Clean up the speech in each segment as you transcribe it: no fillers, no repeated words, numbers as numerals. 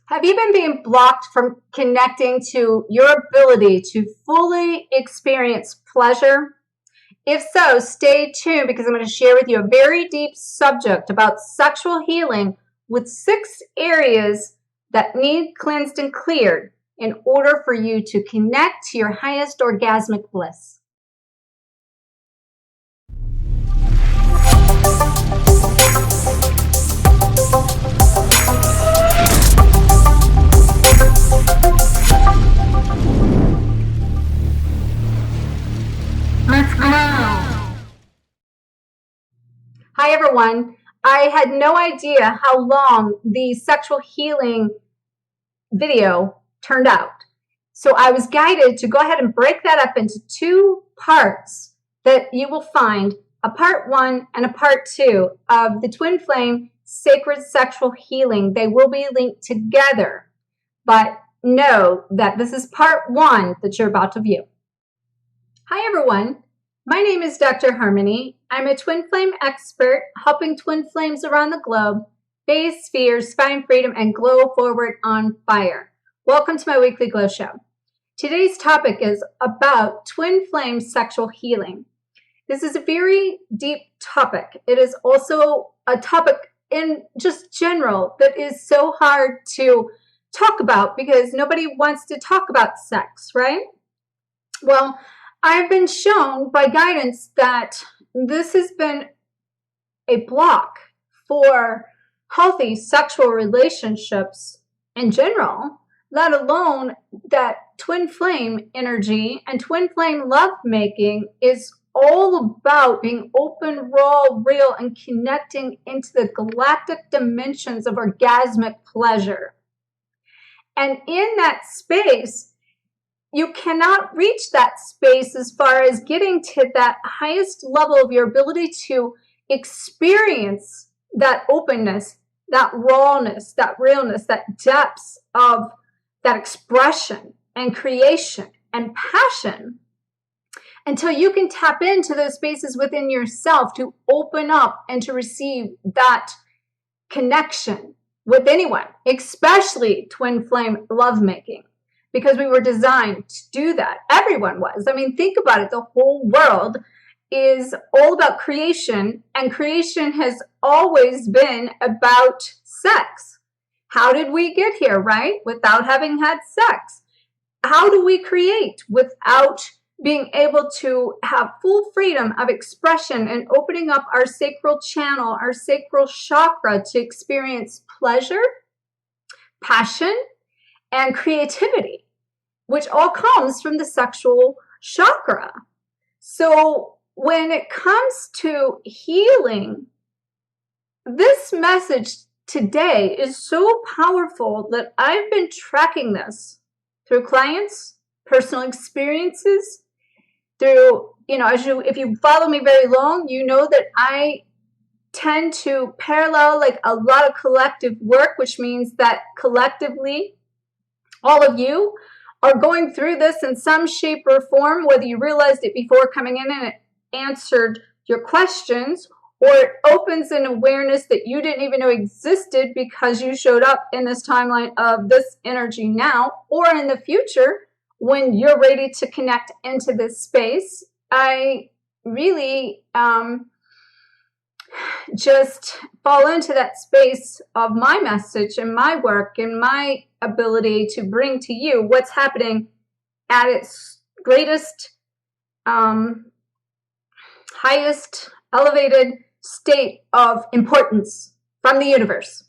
Have you been being blocked from connecting to your ability to fully experience pleasure? If so, stay tuned because I'm going to share with you a very deep subject about sexual healing with 6 areas that need cleansed and cleared in order for you to connect to your highest orgasmic bliss. Hi everyone. I had no idea how long the sexual healing video turned out. So I was guided to go ahead and break that up into 2 parts that you will find, a part 1 and a part 2 of the Twin Flame Sacred Sexual Healing. They will be linked together, but know that this is part 1 that you're about to view. Hi everyone. My name is Dr. Harmony. I'm a twin flame expert helping twin flames around the globe bathe spheres, find freedom, and glow forward on fire. Welcome to my weekly glow show. Today's topic is about twin flame sexual healing. This is a very deep topic. It is also a topic in just general that is so hard to talk about because nobody wants to talk about sex, right? Well, I've been shown by guidance that this has been a block for healthy sexual relationships in general, let alone that twin flame energy and twin flame lovemaking is all about being open, raw, real, and connecting into the galactic dimensions of orgasmic pleasure. And in that space, you cannot reach that space as far as getting to that highest level of your ability to experience that openness, that rawness, that realness, that depths of that expression and creation and passion until you can tap into those spaces within yourself to open up and to receive that connection with anyone, especially twin flame lovemaking. Because we were designed to do that. Everyone was. I mean, think about it. The whole world is all about creation, and creation has always been about sex. How did we get here, right? Without having had sex. How do we create without being able to have full freedom of expression and opening up our sacral channel, our sacral chakra to experience pleasure, passion, and creativity, which all comes from the sexual chakra. So when it comes to healing, this message today is so powerful that I've been tracking this through clients, personal experiences, through, if you follow me very long, you know that I tend to parallel like a lot of collective work, which means that collectively, all of you are going through this in some shape or form, whether you realized it before coming in and it answered your questions, or it opens an awareness that you didn't even know existed because you showed up in this timeline of this energy now, or in the future when you're ready to connect into this space. I really just fall into that space of my message and my work and my ability to bring to you what's happening at its greatest, highest elevated state of importance from the universe.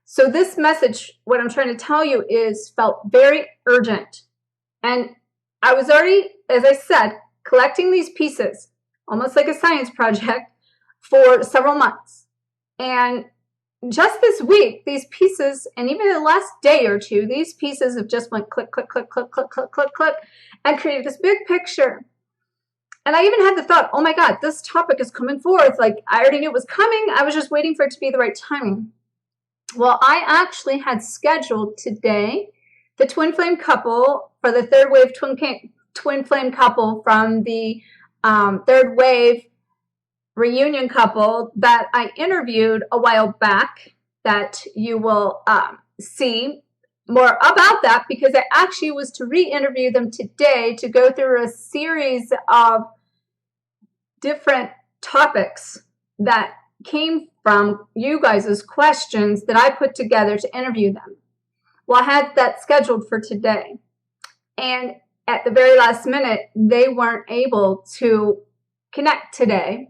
So this message, what I'm trying to tell you, is felt very urgent. And I was already, as I said, collecting these pieces, almost like a science project, for several months. And just this week, these pieces, and even the last day or two, these pieces have just went click, click, click, click, click, click, click, click, and created this big picture. And I even had the thought, oh my God, this topic is coming forth. Like, I already knew it was coming. I was just waiting for it to be the right timing. Well, I actually had scheduled today the twin flame couple for the third wave twin flame couple from the third wave reunion couple that I interviewed a while back that you will see more about that because I actually was to re-interview them today to go through a series of different topics that came from you guys' questions that I put together to interview them. Well, I had that scheduled for today. And at the very last minute, they weren't able to connect today.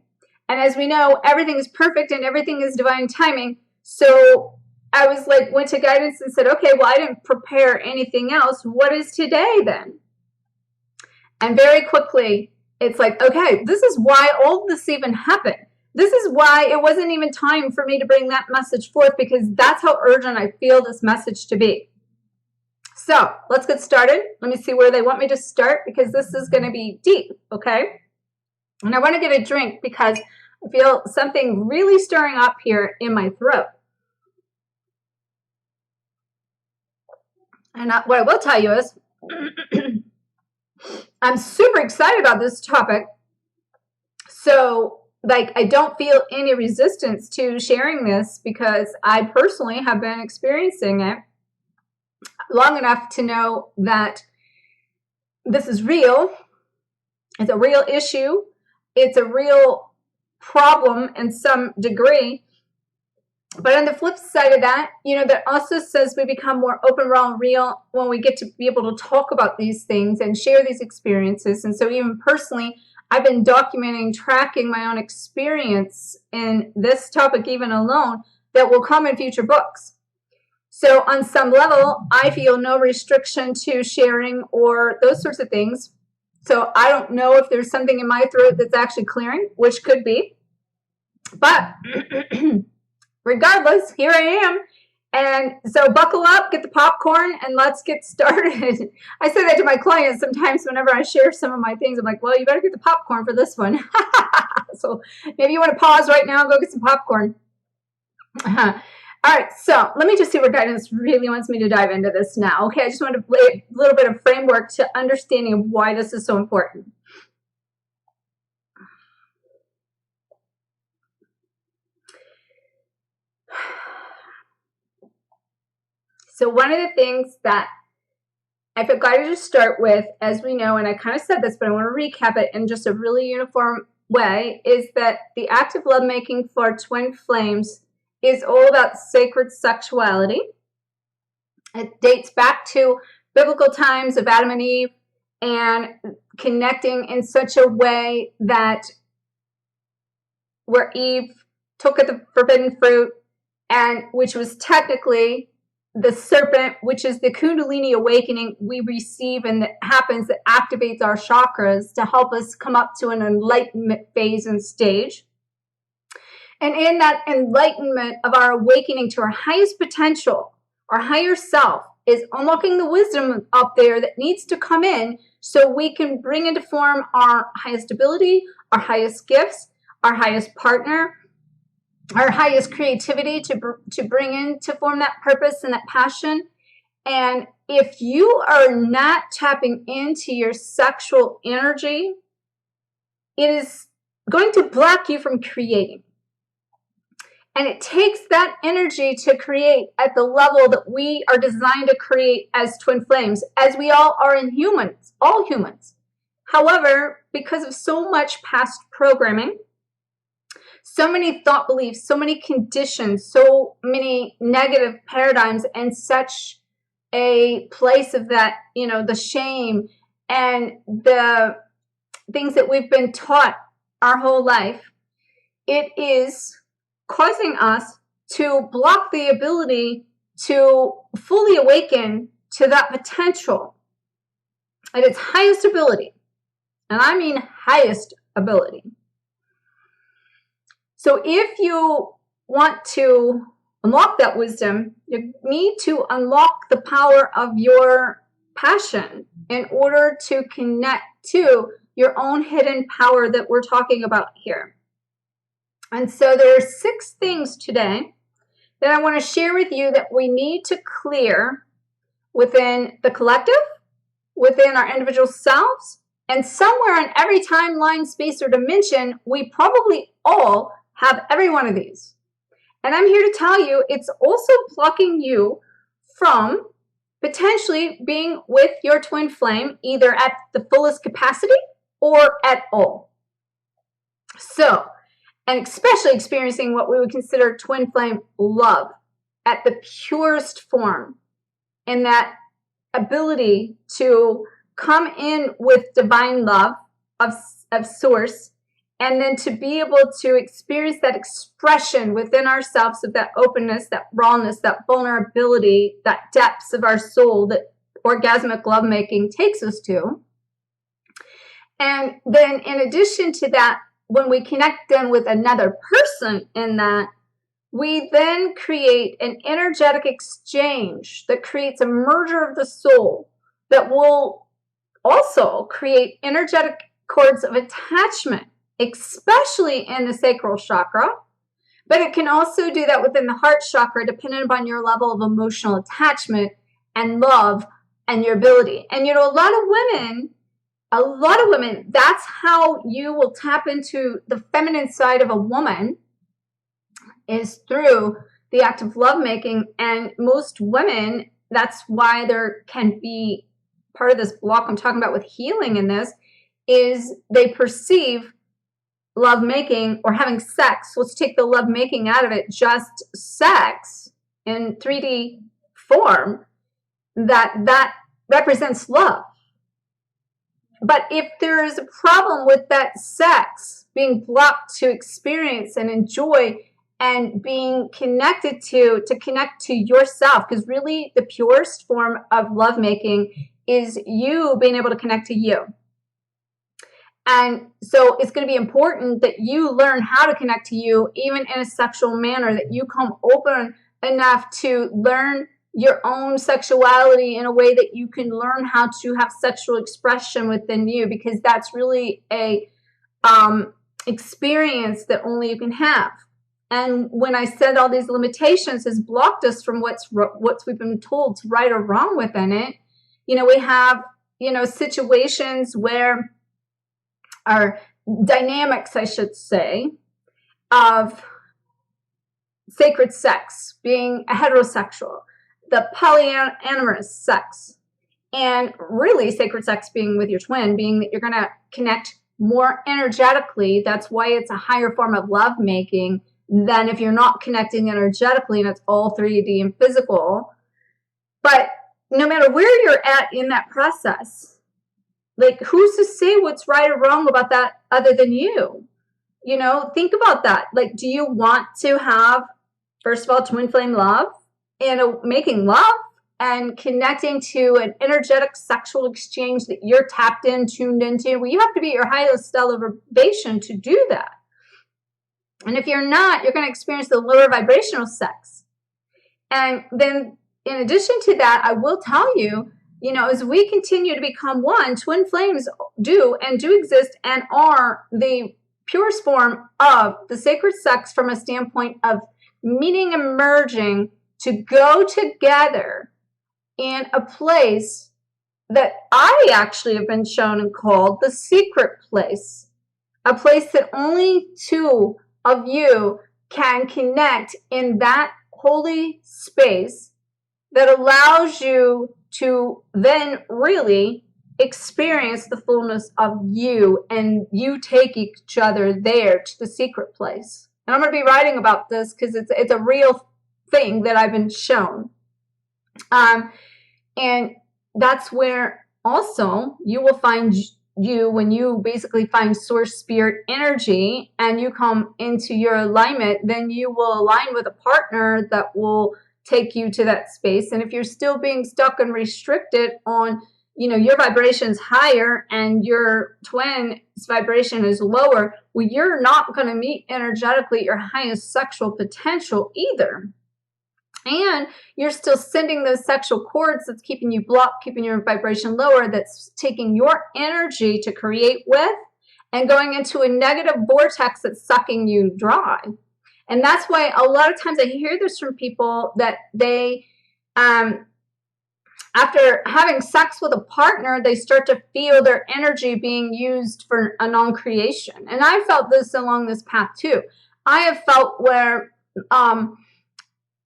And as we know, everything is perfect and everything is divine timing. So I was like, went to guidance and said, okay, well, I didn't prepare anything else. What is today then? And very quickly, it's like, okay, this is why all this even happened. This is why it wasn't even time for me to bring that message forth, because that's how urgent I feel this message to be. So let's get started. Let me see where they want me to start, because this is going to be deep, okay? And I want to get a drink because I feel something really stirring up here in my throat. And what I will tell you is I'm super excited about this topic. So, like, I don't feel any resistance to sharing this because I personally have been experiencing it long enough to know that this is real. It's a real issue. It's a real problem in some degree. But on the flip side of that, you know, that also says we become more open, raw, and real when we get to be able to talk about these things and share these experiences. And so even personally, I've been documenting, tracking my own experience in this topic even alone that will come in future books. So on some level, I feel no restriction to sharing or those sorts of things. So I don't know if there's something in my throat that's actually clearing, which could be. But regardless, here I am. And so buckle up, get the popcorn, and let's get started. I say that to my clients sometimes whenever I share some of my things. I'm like, well, you better get the popcorn for this one. So maybe you want to pause right now and go get some popcorn. All right, so let me just see where guidance really wants me to dive into this now. Okay, I just want to lay a little bit of framework to understanding of why this is so important. So one of the things that I feel guided to start with, as we know, and I kind of said this, but I want to recap it in just a really uniform way, is that the act of lovemaking for twin flames is all about sacred sexuality. It dates back to biblical times of Adam and Eve and connecting in such a way that where Eve took the forbidden fruit, and which was technically the serpent, which is the Kundalini Awakening we receive and that happens, that activates our chakras to help us come up to an enlightenment phase and stage. And in that enlightenment of our awakening to our highest potential, our higher self is unlocking the wisdom up there that needs to come in so we can bring into form our highest ability, our highest gifts, our highest partner, our highest creativity to bring in to form that purpose and that passion. And if you are not tapping into your sexual energy, it is going to block you from creating. And it takes that energy to create at the level that we are designed to create as twin flames, as we all are in humans, all humans. However, because of so much past programming, so many thought beliefs, so many conditions, so many negative paradigms, and such a place of that, you know, the shame and the things that we've been taught our whole life, it is causing us to block the ability to fully awaken to that potential at its highest ability. And I mean highest ability. So if you want to unlock that wisdom, you need to unlock the power of your passion in order to connect to your own hidden power that we're talking about here. And so there are 6 things today that I want to share with you that we need to clear within the collective, within our individual selves, and somewhere in every timeline, space, or dimension, we probably all have every one of these. And I'm here to tell you, it's also blocking you from potentially being with your twin flame either at the fullest capacity or at all. So, and especially experiencing what we would consider twin flame love at the purest form, and that ability to come in with divine love of source, and then to be able to experience that expression within ourselves of that openness, that rawness, that vulnerability, that depths of our soul that orgasmic lovemaking takes us to. And then in addition to that, when we connect them with another person in that, we then create an energetic exchange that creates a merger of the soul that will also create energetic cords of attachment, especially in the sacral chakra. But it can also do that within the heart chakra, depending upon your level of emotional attachment and love and your ability. And you know, a lot of women, that's how you will tap into the feminine side of a woman, is through the act of lovemaking. And most women, that's why there can be part of this block I'm talking about with healing in this, is they perceive lovemaking or having sex, let's take the lovemaking out of it, just sex in 3D form, that represents love. But if there is a problem with that sex being blocked to experience and enjoy and being connected to connect to yourself, because really the purest form of lovemaking is you being able to connect to you. And so it's going to be important that you learn how to connect to you, even in a sexual manner, that you come open enough to learn your own sexuality in a way that you can learn how to have sexual expression within you, because that's really a experience that only you can have. And when I said all these limitations has blocked us from what's we've been told is right or wrong within it, you know, we have, you know, situations where our dynamics, I should say, of sacred sex being a heterosexual, the polyamorous sex, and really sacred sex being with your twin, being that you're going to connect more energetically. That's why it's a higher form of lovemaking than if you're not connecting energetically and it's all 3D and physical. But no matter where you're at in that process, like, who's to say what's right or wrong about that other than you? You know, think about that. Like, do you want to have, first of all, twin flame love and making love and connecting to an energetic sexual exchange that you're tapped in, tuned into? Well, you have to be at your highest stellar vibration to do that. And if you're not, you're going to experience the lower vibrational sex. And then in addition to that, I will tell you, you know, as we continue to become one, twin flames do exist and are the purest form of the sacred sex from a standpoint of meeting and merging to go together in a place that I actually have been shown and called the secret place, a place that only two of you can connect in that holy space that allows you to then really experience the fullness of you, and you take each other there to the secret place. And I'm going to be writing about this because it's a real thing that I've been shown. And that's where also you will find you, when you basically find source spirit energy and you come into your alignment, then you will align with a partner that will take you to that space. And if you're still being stuck and restricted on, you know, your vibration's higher and your twin's vibration is lower, well, you're not going to meet energetically your highest sexual potential either. And you're still sending those sexual cords that's keeping you blocked, keeping your vibration lower, that's taking your energy to create with and going into a negative vortex that's sucking you dry. And that's why a lot of times I hear this from people that they, after having sex with a partner, they start to feel their energy being used for a non-creation. And I felt this along this path too. I have felt where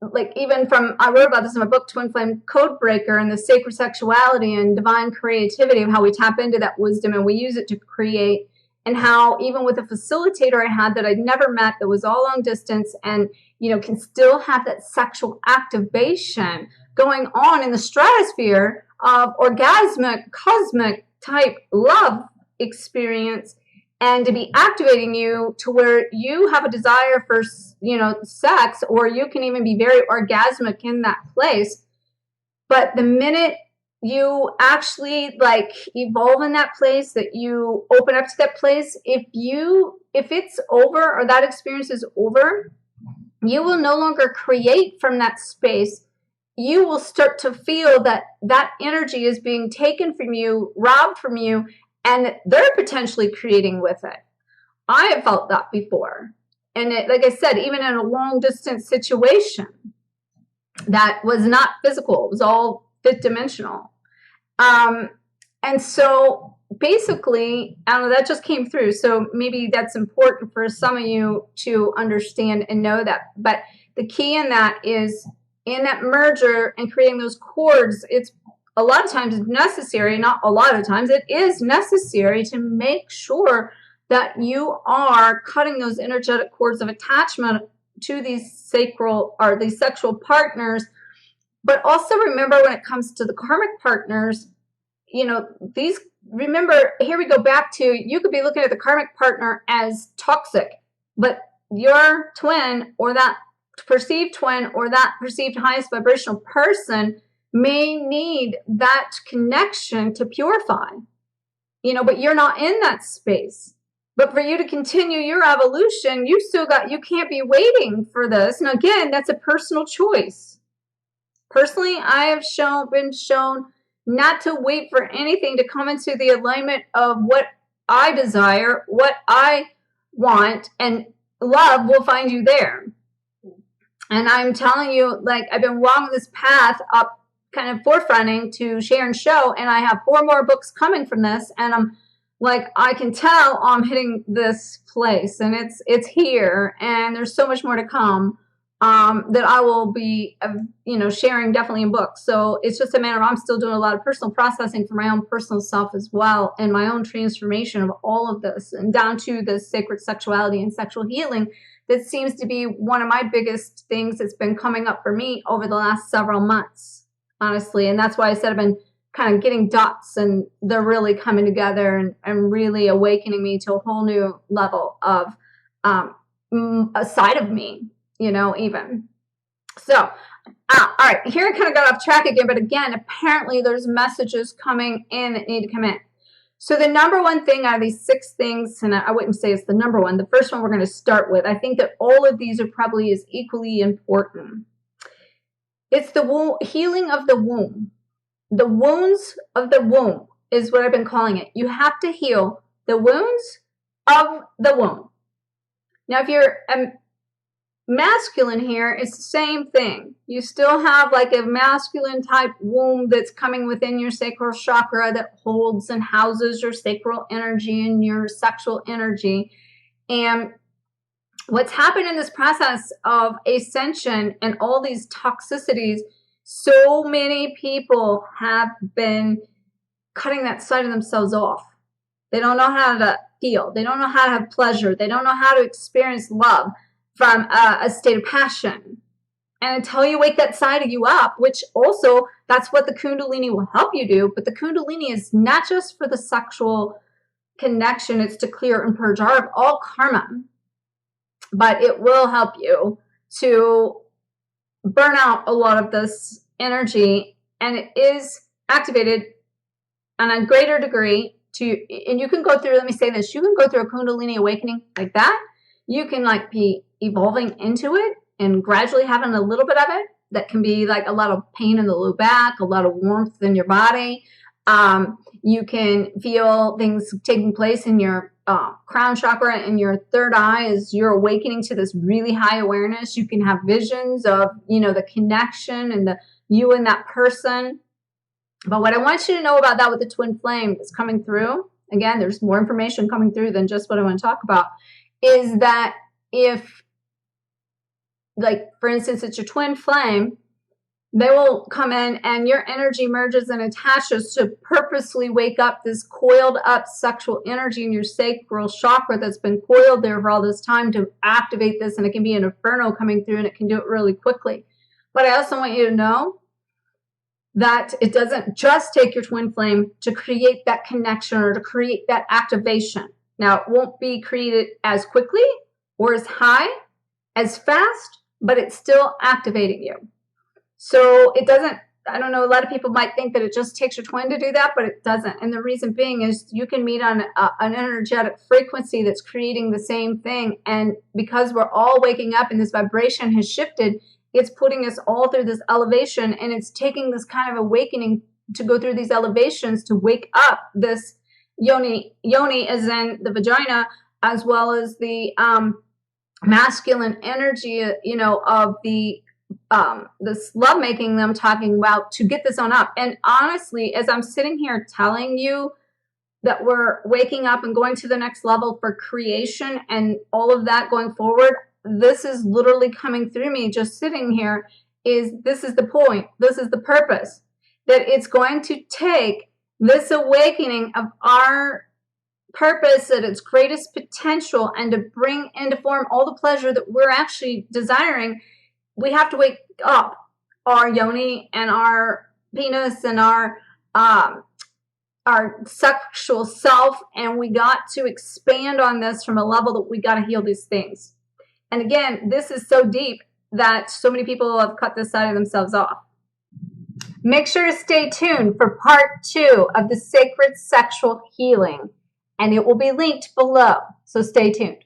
like even from, I wrote about this in my book, Twin Flame Code Breaker, and the sacred sexuality and divine creativity of how we tap into that wisdom and we use it to create. And how even with a facilitator I had that I'd never met, that was all long distance, and can still have that sexual activation going on in the stratosphere of orgasmic, cosmic type love experience, and to be activating you to where you have a desire for, sex, or you can even be very orgasmic in that place. But the minute you actually like evolve in that place, that you open up to that place, if it's over, or that experience is over, you will no longer create from that space. You will start to feel that that energy is being taken from you, robbed from you, and they're potentially creating with it. I have felt that before. And like I said, even in a long distance situation that was not physical, it was all fifth dimensional. And so basically, I don't know, that just came through. So maybe that's important for some of you to understand and know that. But the key in that is in that merger and creating those cords, it's a lot of times necessary, not a lot of times, it is necessary to make sure that you are cutting those energetic cords of attachment to these sacral or these sexual partners. But also remember, when it comes to the karmic partners, remember, here we go back to, you could be looking at the karmic partner as toxic, but your twin, or that perceived twin, or that perceived highest vibrational person may need that connection to purify, but you're not in that space. But for you to continue your evolution, you can't be waiting for this. And again, that's a personal choice. Personally, I have been shown not to wait for anything to come into the alignment of what I desire, what I want, and love will find you there. And I'm telling you, like, I've been walking this path up, kind of forefronting to share and show, and I have 4 more books coming from this, and I'm like, I can tell I'm hitting this place, and it's here, and there's so much more to come that I will be, sharing definitely in books. So it's just a matter of, I'm still doing a lot of personal processing for my own personal self as well, and my own transformation of all of this, and down to the sacred sexuality and sexual healing. That seems to be one of my biggest things that's been coming up for me over the last several months, honestly. And that's why I said I've been kind of getting dots, and they're really coming together and really awakening me to a whole new level of a side of me, even. So, all right, here I kind of got off track again, but again, apparently there's messages coming in that need to come in. So the number one thing out of these 6 things, and I wouldn't say it's the number one, the first one we're going to start with, I think that all of these are probably as equally important. It's the healing of the womb. The wounds of the womb is what I've been calling it. You have to heal the wounds of the womb. Now, if you're masculine here, it's the same thing. You still have like a masculine type womb that's coming within your sacral chakra that holds and houses your sacral energy and your sexual energy. And what's happened in this process of ascension and all these toxicities, so many people have been cutting that side of themselves off. They don't know how to feel. They don't know how to have pleasure. They don't know how to experience love from a state of passion. And until you wake that side of you up, which also, that's what the Kundalini will help you do. But the Kundalini is not just for the sexual connection. It's to clear and purge all karma. But it will help you to burn out a lot of this energy, and it is activated on a greater degree and you can go through, let me say this, you can go through a Kundalini awakening like that. You can like be evolving into it and gradually having a little bit of it. That can be like a lot of pain in the low back, a lot of warmth in your body. You can feel things taking place in your crown chakra and your third eye as you're awakening to this really high awareness. You can have visions of, the connection and you and that person. But what I want you to know about that with the twin flame that's coming through, again, there's more information coming through than just what I want to talk about, is that if like for instance, it's your twin flame, they will come in and your energy merges and attaches to purposely wake up this coiled up sexual energy in your sacral chakra that's been coiled there for all this time to activate this. And it can be an inferno coming through, and it can do it really quickly. But I also want you to know that it doesn't just take your twin flame to create that connection or to create that activation. Now, it won't be created as quickly or as high, as fast, but it's still activating you. So it doesn't, I don't know, a lot of people might think that it just takes your twin to do that, but it doesn't. And the reason being is you can meet on an energetic frequency that's creating the same thing. And because we're all waking up and this vibration has shifted, it's putting us all through this elevation, and it's taking this kind of awakening to go through these elevations to wake up this Yoni as in the vagina, as well as the masculine energy, you know, of the this lovemaking that I'm talking about, to get this on up. And honestly, as I'm sitting here telling you that we're waking up and going to the next level for creation and all of that going forward, this is literally coming through me just sitting here. This is the point, this is the purpose, that it's going to take this awakening of our purpose at its greatest potential and to bring into form all the pleasure that we're actually desiring. We have to wake up our yoni and our penis and our sexual self, and we got to expand on this from a level that we got to heal these things. And again, this is so deep that so many people have cut this side of themselves off. Make sure to stay tuned for part 2 of the sacred sexual healing, and it will be linked below, so stay tuned.